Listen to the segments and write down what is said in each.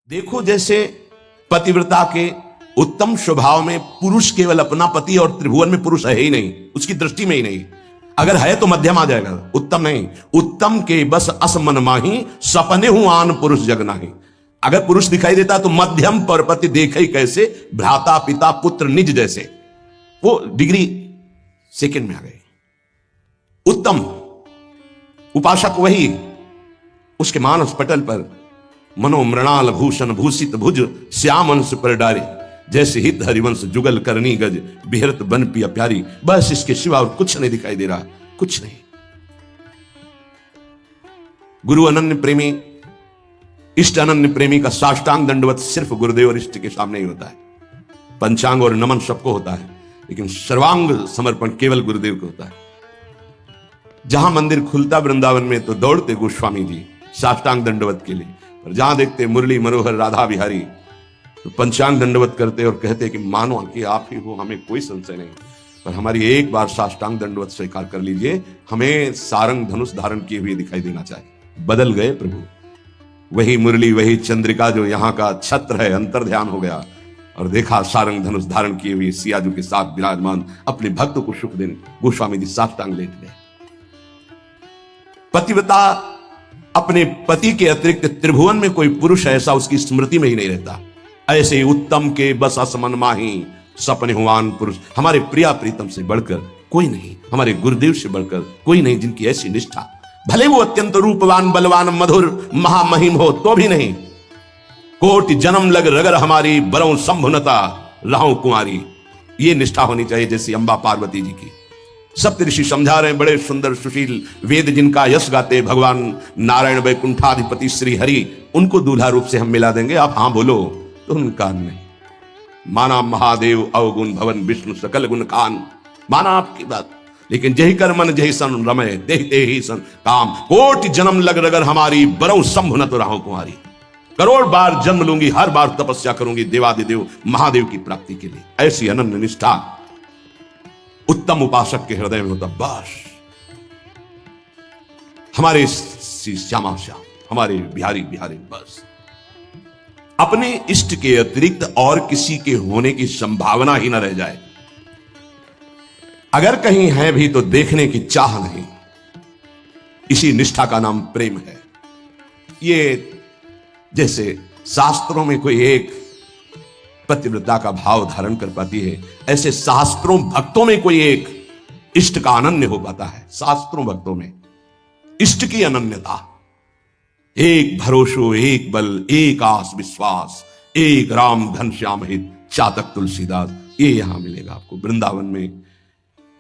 देखो, जैसे पतिव्रता के उत्तम स्वभाव में पुरुष केवल अपना पति और त्रिभुवन में पुरुष है ही नहीं, उसकी दृष्टि में ही नहीं। अगर है तो मध्यम आ जाएगा, उत्तम नहीं। उत्तम के बस असमन माही, सपने हूं आन पुरुष जग नाही। अगर पुरुष दिखाई देता तो मध्यम परपति देखे कैसे, भ्राता पिता पुत्र निज जैसे। वो डिग्री सेकंड में आ गई। उत्तम उपासक वही, उसके मानस पटल पर मनो मृणाल भूषण भूषित भुज श्याम अंश पर डारे, जैसे हित हरिवंश जुगल करनी गज बिहरत बन पिया प्यारी। बस इसके सिवा और कुछ नहीं दिखाई दे रहा, कुछ नहीं। गुरु अनन्य प्रेमी, इष्ट अनन्य प्रेमी का साष्टांग दंडवत सिर्फ गुरुदेव और इष्ट के सामने ही होता है। पंचांग और नमन सबको होता है, लेकिन सर्वांग समर्पण केवल गुरुदेव को होता है। जहां मंदिर खुलता वृंदावन में तो दौड़ते गोस्वामी जी साष्टांग दंडवत के लिए, और जहां देखते मुरली मनोहर राधा बिहारी तो पंचांग दंडवत करते और कहते कि मानो कि आप ही हो, हमें कोई संशय नहीं, पर हमारी एक बार साष्टांग दंडवत स्वीकार कर लीजिए, हमें सारंग धनुष धारण किए हुए दिखाई देना चाहिए। बदल गए प्रभु, वही मुरली वही चंद्रिका जो यहाँ का छत्र है, अंतर ध्यान हो गया और देखा सारंग धनुष धारण किए हुए सियाजू के साथ विराजमान अपने भक्त को सुख देने गोस्वामी जी साष्टांग लेट गए। पतिव्रता अपने पति के अतिरिक्त त्रिभुवन में कोई पुरुष ऐसा उसकी स्मृति में ही नहीं रहता। ऐसे उत्तम के बस असमन माही, सपने हुआन पुरुष। हमारे प्रिया प्रीतम से बढ़कर कोई नहीं, हमारे गुरुदेव से बढ़कर कोई नहीं, जिनकी ऐसी निष्ठा, भले वो अत्यंत रूपवान बलवान मधुर महामहिम हो तो भी नहीं। कोटि जन्म लग रगर हमारी, बरौं संभुनता रहूं कुंवारी। ये निष्ठा होनी चाहिए जैसी अंबा पार्वती जी की। सप्त ऋषि समझा रहे हैं, बड़े सुंदर सुशील वेद जिनका यश गाते भगवान नारायण वैकुंठाधिपति श्री हरि, उनको दूल्हा रूप से हम मिला देंगे। आप हाँ बोलो तो उनका नहीं। माना महादेव अवगुण भवन विष्णु सकल गुण खान, माना आपकी बात, लेकिन जही कर मन जही सन रमय देहते ही सन काम। कोटि जन्म लग रगर हमारी, बरौं संभु न तो राहो कुंवारी। करोड़ बार जन्म लूंगी, हर बार तपस्या करूंगी देवादिदेव महादेव की प्राप्ति के लिए। ऐसी अनन्य निष्ठा उत्तम उपासक के हृदय में होता। बस हमारे श्यामा श्याम, हमारे बिहारी बिहारी, बस अपने इष्ट के अतिरिक्त और किसी के होने की संभावना ही न रह जाए। अगर कहीं है भी तो देखने की चाह नहीं। इसी निष्ठा का नाम प्रेम है। ये जैसे शास्त्रों में कोई एक पतिव्रता का भाव धारण कर पाती है, ऐसे शास्त्रों भक्तों में कोई एक इष्ट का अनन्य हो पाता है। शास्त्रों भक्तों में इष्ट की अनन्यता, एक भरोसो एक बल एक आस विश्वास, एक राम घनश्याम हित चातक तुलसीदास, ये यहां मिलेगा आपको वृंदावन में।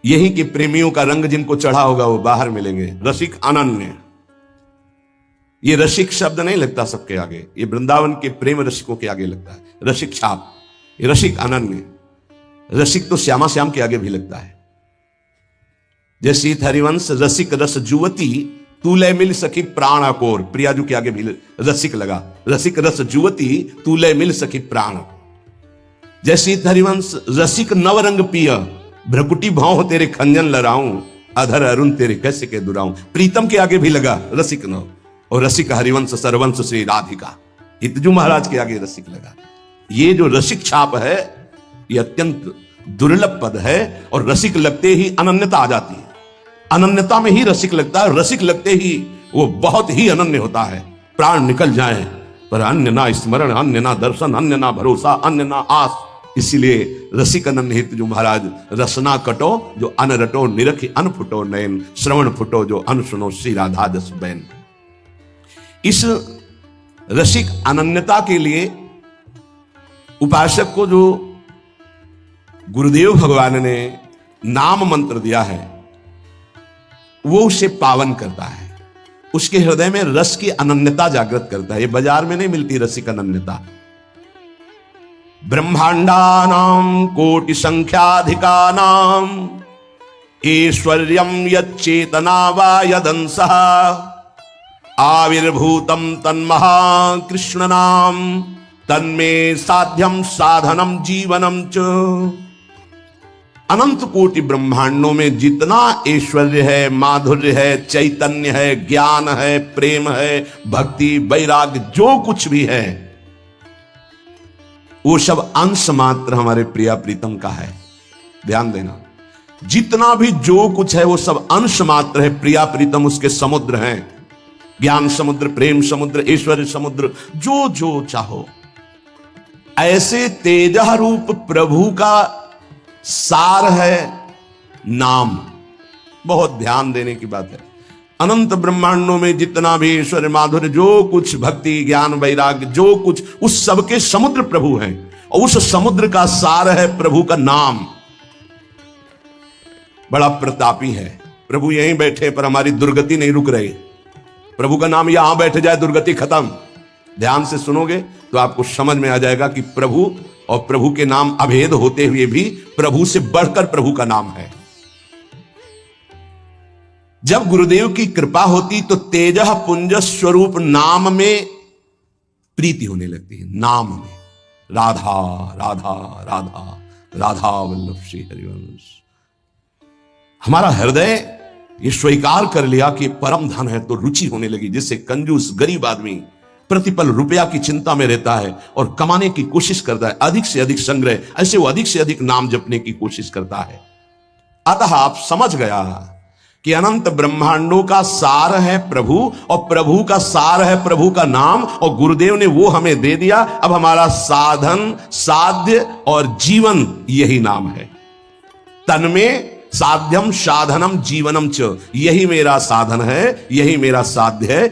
यही के प्रेमियों का रंग जिनको चढ़ा होगा वो बाहर मिलेंगे। रसिक अनन्य, ये रसिक शब्द नहीं लगता सबके आगे, ये वृंदावन के प्रेम रसिकों के आगे लगता है। रसिक छाप, ये रसिक अनन्य। रसिक तो श्यामा श्याम के आगे भी लगता है। जैसे हरिवंश रसिक रस जुवती, तूले मिल सखी प्राण अकोर, प्रियाजू के आगे भी रसिक लगा। रसिक रस जुवती तूले मिल सखी प्राण। जैसे हरिवंश रसिक नवरंग पिय, भ्रकुटी भाव तेरे खंजन लड़ाऊं, अधर अरुण तेरे कैसे के दुराऊं। प्रीतम के आगे भी लगा रसिक नव। और रसिक हरिवंश सरवंश श्री राधिका, हितजू महाराज के आगे रसिक लगा। ये जो रसिक छाप है ये अत्यंत दुर्लभ पद है, और रसिक लगते ही अनन्यता आ जाती है। अनन्यता में ही रसिक लगता है, रसिक लगते ही वो बहुत ही अनन्य होता है। प्राण निकल जाए पर अन्य ना स्मरण, अन्य ना दर्शन, अन्य ना भरोसा, अन्य ना आस। इसीलिए रसिक अनन्य हितजू महाराज, रसना कटो जो अन रटो, निरखी अन फुटो नयन, श्रवण फुटो जो अन सुनो श्री राधा जस बैन। इस रसिक अनन्यता के लिए उपासक को जो गुरुदेव भगवान ने नाम मंत्र दिया है वो उसे पावन करता है, उसके हृदय में रस की अनन्यता जागृत करता है। ये बाजार में नहीं मिलती रसिक अनन्यता। ब्रह्मांडानां कोटि संख्याधिकानां, ऐश्वर्यं यच्चेतना वा यदंसः, आविर्भूतम तन्महा कृष्ण नाम, तन्मे साध्यम साधनम जीवनम च। अनंत कोटि ब्रह्मांडों में जितना ऐश्वर्य है, माधुर्य है, चैतन्य है, ज्ञान है, प्रेम है, भक्ति वैराग्य, जो कुछ भी है वो सब अंश मात्र हमारे प्रिया प्रीतम का है। ध्यान देना, जितना भी जो कुछ है वो सब अंश मात्र है। प्रिया प्रीतम उसके समुद्र हैं, ज्ञान समुद्र, प्रेम समुद्र, ऐश्वर्य समुद्र, जो जो चाहो। ऐसे तेजः रूप प्रभु का सार है नाम। बहुत ध्यान देने की बात है। अनंत ब्रह्मांडों में जितना भी ऐश्वर्य माधुर्य, जो कुछ भक्ति ज्ञान वैराग्य, जो कुछ, उस सबके समुद्र प्रभु हैं, और उस समुद्र का सार है प्रभु का नाम। बड़ा प्रतापी है प्रभु। यहीं बैठे पर हमारी दुर्गति नहीं रुक रही। प्रभु का नाम यहां बैठ जाए, दुर्गति खत्म। ध्यान से सुनोगे तो आपको समझ में आ जाएगा कि प्रभु और प्रभु के नाम अभेद होते हुए भी प्रभु से बढ़कर प्रभु का नाम है। जब गुरुदेव की कृपा होती तो तेजः पुंज स्वरूप नाम में प्रीति होने लगती है। नाम में राधा राधा राधा राधा वल्लभ श्री हरिवंश। हमारा हृदय ये स्वीकार कर लिया कि परम धन है, तो रुचि होने लगी। जिससे कंजूस गरीब आदमी प्रतिपल रुपया की चिंता में रहता है और कमाने की कोशिश करता है, अधिक से अधिक संग्रह, ऐसे वो अधिक से अधिक नाम जपने की कोशिश करता है। अतः आप समझ गया कि अनंत ब्रह्मांडों का सार है प्रभु, और प्रभु का सार है प्रभु का नाम, और गुरुदेव ने वो हमें दे दिया। अब हमारा साधन, साध्य और जीवन यही नाम है। तन्मे साध्यम साधनम जीवनम च, यही मेरा साधन है, यही मेरा साध्य है,